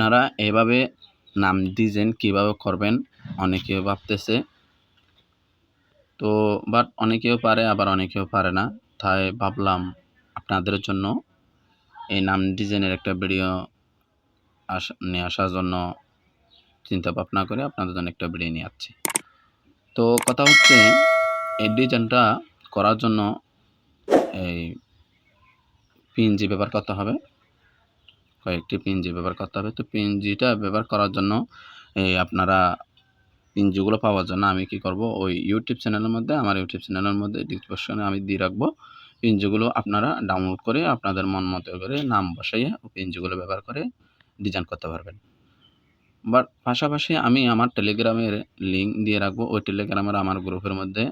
আপনারা এভাবে নাম ডিজাইন কিভাবে করবেন অনেকে ভাবতেছে। তো বাট অনেকেও পারে আবার অনেকেও পারে না। তাই ভাবলাম আপনাদের জন্য এই নাম ডিজাইনের একটা ভিডিও নিয়ে আসার জন্য চিন্তা ভাবনা করে আপনাদের জন্য একটা ভিডিও নিয়ে আসছি। তো কথা হচ্ছে এই ডিজাইনটা করার জন্য এই পিএনজি ব্যবহার করতে হবে, কয়েকটি পিএনজি ব্যবহার করতে হবে। তো পিএনজিটা ব্যবহার করার জন্য আপনারা পিএনজিগুলো পাওয়ার জন্য আমি কি করব, ওই ইউটিউব চ্যানেলের মধ্যে আমার ইউটিউব চ্যানেলের মধ্যে ডিসক্রিপশনে আমি দিয়ে রাখবো। পিএনজিগুলো আপনারা ডাউনলোড করে আপনাদের মন মতো করে নাম বসাইয়ে পিএনজিগুলো ব্যবহার করে ডিজাইন করতে পারবেন। বাট পাশাপাশি আমি আমার টেলিগ্রামের লিঙ্ক দিয়ে রাখবো। ওই টেলিগ্রামের আমার গ্রুপের মধ্যে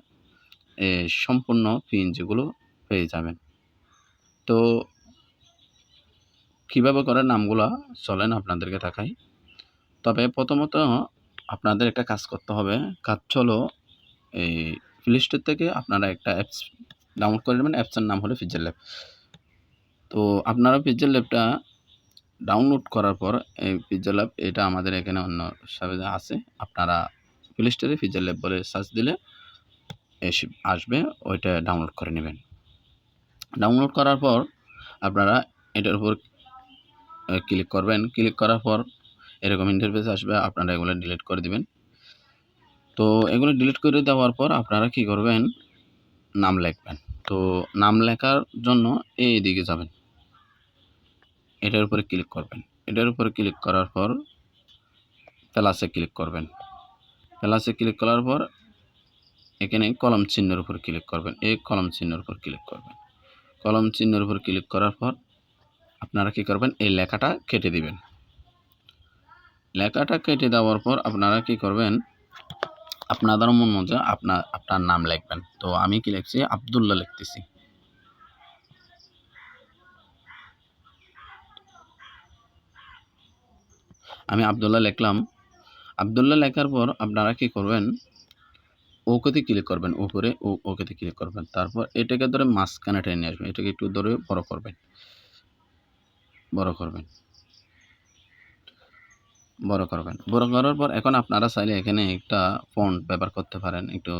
সম্পূর্ণ পিএনজিগুলো পেয়ে যাবেন। তো কীভাবে করে নামগুলা চলেন আপনাদেরকে দেখাই। তবে প্রথমত আপনাদের একটা কাজ করতে হবে। কাজ হলো এই প্লে স্টোর থেকে আপনারা একটা অ্যাপস ডাউনলোড করে নেবেন। অ্যাপসের নাম হলো পিক্সেল ল্যাব। তো আপনারা পিক্সেল ল্যাবটা ডাউনলোড করার পর এই পিক্সেল ল্যাব এটা আমাদের এখানে অন্য সাইটে আছে। আপনারা প্লে স্টোরে পিক্সেল ল্যাব বলে সার্চ দিলে আসবে, ওইটা ডাউনলোড করে নেবেন। ডাউনলোড করার পর আপনারা এটার উপর ক্লিক করবেন। ক্লিক করার পর এরকম ইন্টারফেস আসবে, আপনারা এগুলো ডিলিট করে দিবেন। তো এগুলো ডিলিট করে দেওয়ার পর আপনারা কি করবেন, নাম লিখবেন। তো নাম লেখার জন্য এইদিকে যাবেন, এটার উপরে ক্লিক করবেন। এটার উপরে ক্লিক করার পর প্লাসে ক্লিক করবেন। প্লাসে ক্লিক করার পর এখানে কলম চিহ্নের উপর ক্লিক করবেন। এই কলম চিহ্নের উপর ক্লিক করবেন। কলম চিহ্নের উপর ক্লিক করার পর আপনারা কি করবেন, এই লেখাটা কেটে দিবেন। লেখাটা কেটে দেওয়ার পর আপনারা কি করবেন, আপনাদের মন মতো আপনার নাম লিখবেন। তো আমি কি লিখছি, আব্দুল্লাহ লিখতেছি। আমি আব্দুল্লাহ লিখলাম। আব্দুল্লাহ লেখার পর আপনারা কি করবেন, ওকেতে ক্লিক করবেন। উপরে ওকেতে ক্লিক করবেন। তারপর এটাকে ধরে মাঝখানে টেনে আসবেন। এটাকে একটু ধরে বড় করবেন। বড় করার পর এখন আপনারা চাইলে এখানে একটা ফন্ট ব্যবহার করতে পারেন একটু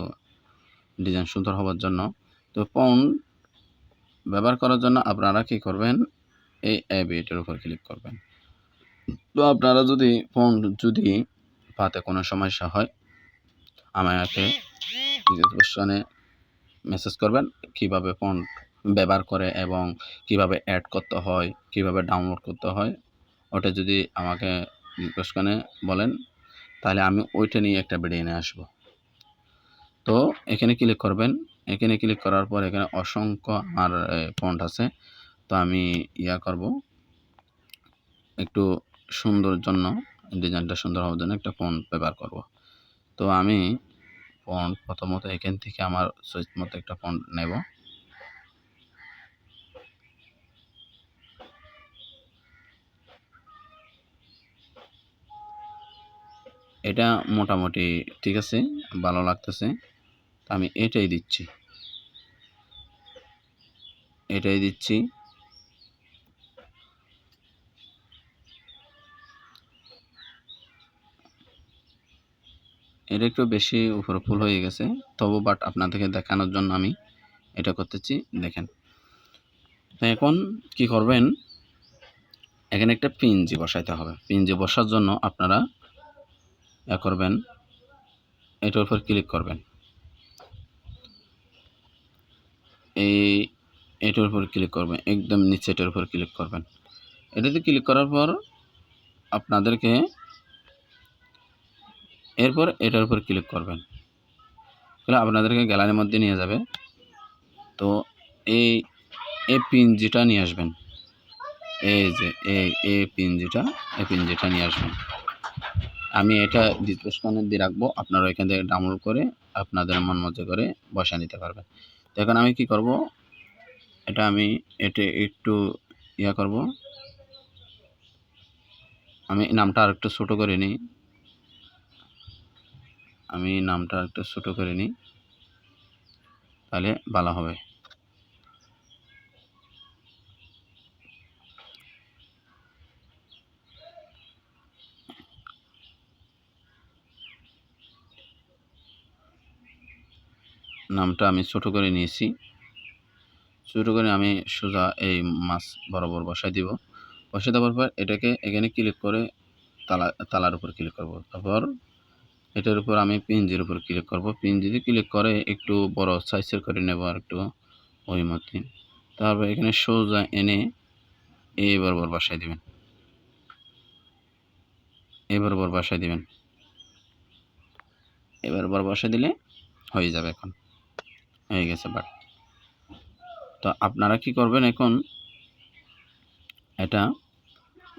ডিজাইন সুন্দর হওয়ার জন্য। তো ফন্ট ব্যবহার করার জন্য আপনারা কি করবেন, এই এটার উপর ক্লিক করবেন। তো আপনারা যদি ফন্ট পাতে কোনো সমস্যা হয় আমাকে ডিসক্রিপশনে মেসেজ করবেন কিভাবে ফন্ট ব্যবহার করে এবং কিভাবে অ্যাড করতে হয়, কিভাবে ডাউনলোড করতে হয়। ওটা যদি আমাকে ডিসক্রিপশনে বলেন তাহলে আমি ওইটা নিয়ে একটা ভিডিও নিয়ে আসবো। তো এখানে ক্লিক করবেন। এখানে ক্লিক করার পর এখানে অসংখ্য আমার ফন্ট আছে। তো আমি করব একটু সুন্দর জন্য, ডিজাইনটা সুন্দর হওয়ার জন্য একটা ফন্ট ব্যবহার করব। তো আমি ফন্ট প্রথমত এখান থেকে আমার চয়েস মতো একটা ফন্ট নেব। এটা মোটামুটি ঠিক আছে, ভালো লাগতেছে। আমি এটাই দিচ্ছি। এটা একটু বেশি উপরে ফুল হয়ে গেছে, তবু বাট আপনাদেরকে দেখানোর জন্য আমি এটা করতেছি। দেখেন, তো এখন কি করবেন, এখানে একটা পিএনজি বসাইতে হবে। পিএনজি বসার জন্য আপনারা করবেন, এটার উপর ক্লিক করবেন। এটার উপর ক্লিক করবেন, একদম নিচে এটার উপর ক্লিক করবেন। এটাতে ক্লিক করার পর আপনাদেরকে এরপর এটার উপর ক্লিক করবেন। তাহলে আপনাদেরকে গ্যালারির মধ্যে নিয়ে যাবে। তো এই পিএনজিটা নিয়ে আসবেন। এই যে এই পিএনজিটা নিয়ে আসবেন। আমি এটা ডিসক্রিপশনে দিয়ে রাখবো, আপনারা এখান থেকে ডাউনলোড করে আপনাদের মন মতো করে বসা নিতে পারবেন। তো এখন আমি কি করব, এটা একটু করব। আমি নামটা আরেকটু ছোট করে নিই। তাহলে ভালো হবে। নামটা আমি ছোট করে নিয়েছি। ছোট করে আমি সোজা এই মাছ বরাবর বসায় দিব। বসায় দেওয়ার পর এটাকে এখানে ক্লিক করে তালার উপর ক্লিক করব। তারপর এটার উপর আমি পিনজির উপর ক্লিক করব। পিনজিতে ক্লিক করে একটু বড় সাইজের করে নেব আরেকটু ওই মতই। তারপর এখানে সোজা এনে এই বরাবর বসায় দিবেন। এই বরাবর বসায় দিবেন। এই বরাবর বসায় দিলে হয়ে যাবে এখন। হয়ে গেছে বাট। তো আপনারা কি করবেন এখন এটা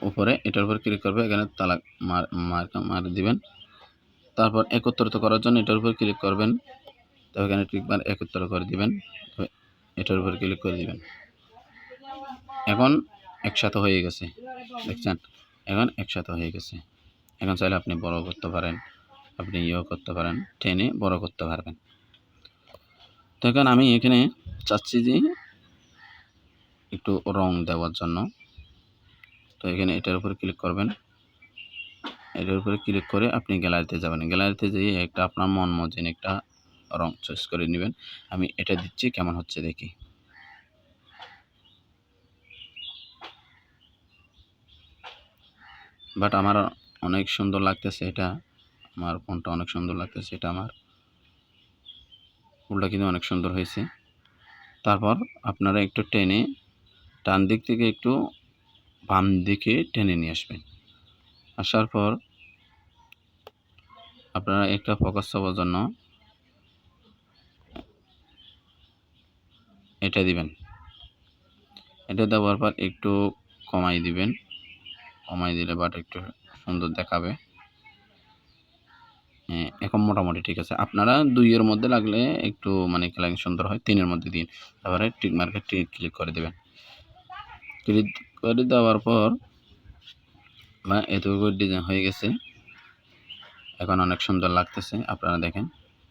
উপরে এটার উপর ক্লিক করবে এখানে তালা মার দিবেন। তারপর একত্রিত করার জন্য এটার উপর ক্লিক করবেন। তো এখানে টিকমার একত্র করে দিবেন। তো এটার উপর ক্লিক করে দিবেন। এখন একসাথে হয়ে গেছে, দেখছেন? এখন একসাথে হয়ে গেছে। এখন চাইলে আপনি বড় করতে পারেন, আপনি ইয়েও করতে পারেন, টেনে বড় করতে পারবেন। তো এখন আমি এখানে চাচ্ছি যে একটু রং দেওয়ার জন্য। তো এখানে এটার উপর ক্লিক করবেন। এটার উপরে ক্লিক করে আপনি গ্যালারিতে যাবেন। গ্যালারিতে যেয়ে একটা আপনার মন মতন একটা রং চয়েস করে নেবেন। আমি এটা দিচ্ছি, কেমন হচ্ছে দেখি। বাট আমার অনেক সুন্দর লাগতেছে এটা। আমার ফোনটা অনেক সুন্দর লাগতেছে এটা আমার। ফুলটা কিন্তু অনেক সুন্দর হয়েছে। তারপর আপনারা একটু টেনে ডান দিক থেকে একটু বাম দিকে টেনে নিয়ে আসবেন। আসার পর আপনারা একটা ফোকাস হওয়ার জন্য এটা দিবেন। এটা দেওয়ার পর একটু কমাই দিবেন। কমাই দিলে বাট একটু সুন্দর দেখাবে। এখন মোটামুটি ঠিক আছে। আপনারা 2 এর মধ্যে লাগলে একটু মানে কালারিং সুন্দর হয়। 3 এর মধ্যে দিন। তারপরে টিক মার্কে ক্লিক করে দেবেন। ক্লিক করে দেওয়ার পর এতটুকু ডিজাইন হয়ে গেছে। এখন অনেক সুন্দর লাগতেছে। আপনারা দেখেন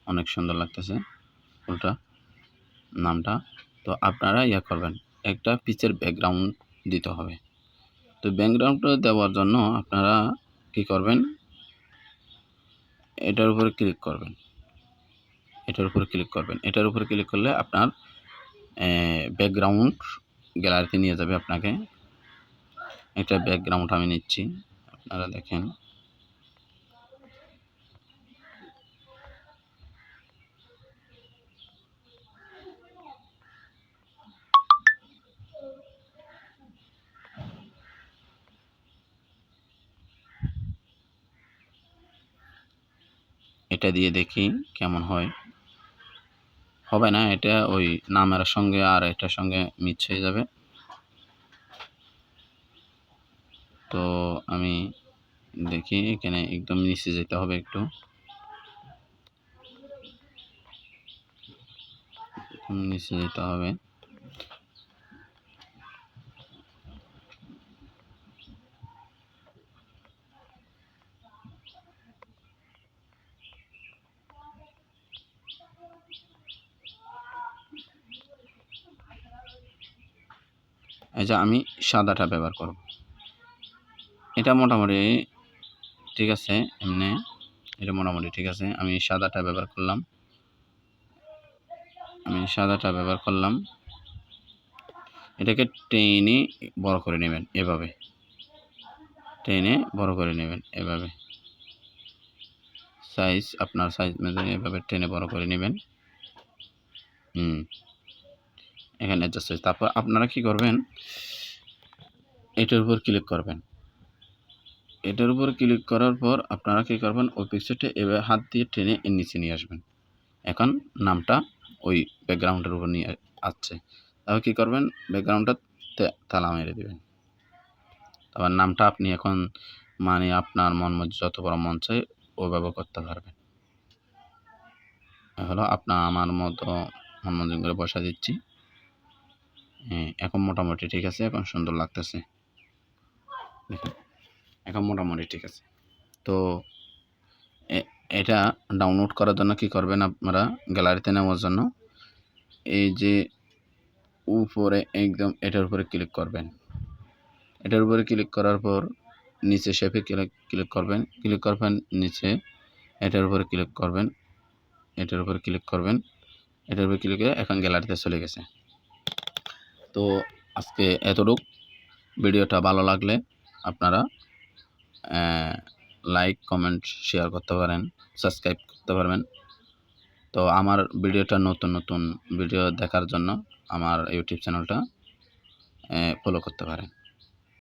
অনেক সুন্দর লাগতেছে ফুলটা, নামটা। তো আপনারা ইয়া করবেন, একটা পিচের ব্যাকগ্রাউন্ড দিতে হবে। তো ব্যাকগ্রাউন্ডটা দেওয়ার জন্য আপনারা কি করবেন, এটার উপরে ক্লিক করবেন। এটার উপরে ক্লিক করবেন। এটার উপরে ক্লিক করলে আপনার ব্যাকগ্রাউন্ড গ্যালারিতে নিয়ে যাবে আপনাকে। একটা ব্যাকগ্রাউন্ড আমি নিচ্ছি, আপনারা দেখেন। এটা দিয়ে দেখি কেমন হয়। হবে না, এটা ওই নামের সঙ্গে আর এটার সঙ্গে মিক্স হয়ে যাবে। তো আমি দেখি এখানে একদম নিচে যেতে হবে একটু। নিচে যেতে হবে। এই যে আমি সাদাটা ব্যবহার করব। এটা মোটামুটি ঠিক আছে। এমনি এটা মোটামুটি ঠিক আছে। আমি সাদাটা ব্যবহার করলাম। এটাকে টেনে বড় করে নেবেন এভাবে। টেনে বড় করে নেবেন এভাবে। সাইজ আপনার সাইজ অনুযায়ী এভাবে টেনে বড় করে নেবেন। এখানে অ্যাডজাস্ট হয়েছে। তারপর আপনারা কি করবেন, এটার উপর ক্লিক করবেন। এটার উপর ক্লিক করার পর আপনারা কি করবেন, ওই পিকচারটা এভাবে হাত দিয়ে টেনে এর নিচে নিয়ে আসবেন। এখন নামটা ওই ব্যাকগ্রাউন্ডের উপর নিয়ে আসছে। তারপর কী করবেন, ব্যাকগ্রাউন্ডটা তালা মেরে দেবেন। তারপর নামটা আপনি এখন মানে আপনার মন মতো যত বড় মন চায় ওইভাবে করতে পারবেন। হলো আমার মতো মন মতন করে বসা দিচ্ছি। এখন মোটামুটি ঠিক আছে। এখন সুন্দর লাগতেছে। দেখুন এখন মোটামুটি ঠিক আছে। তো এটা ডাউনলোড করার জন্য কি করবেন, আপনারা গ্যালারিতে নেওয়ার জন্য এই যে উপরে একদম এটার উপরে ক্লিক করবেন। এটার উপরে ক্লিক করার পর নিচে শেপে ক্লিক করবেন। ক্লিক করবেন নিচে এটার উপরে ক্লিক করবেন। এটার উপরে ক্লিক করবেন। এটার উপরে ক্লিক করে এখন গ্যালারিতে চলে গেছে। তো আজকে এতটুক। ভিডিওটা ভালো লাগলে আপনারা লাইক, কমেন্ট, শেয়ার করতে পারেন, সাবস্ক্রাইব করতে পারবেন। তো আমার ভিডিওটা নতুন ভিডিও দেখার জন্য আমার ইউটিউব চ্যানেলটা ফলো করতে পারেন।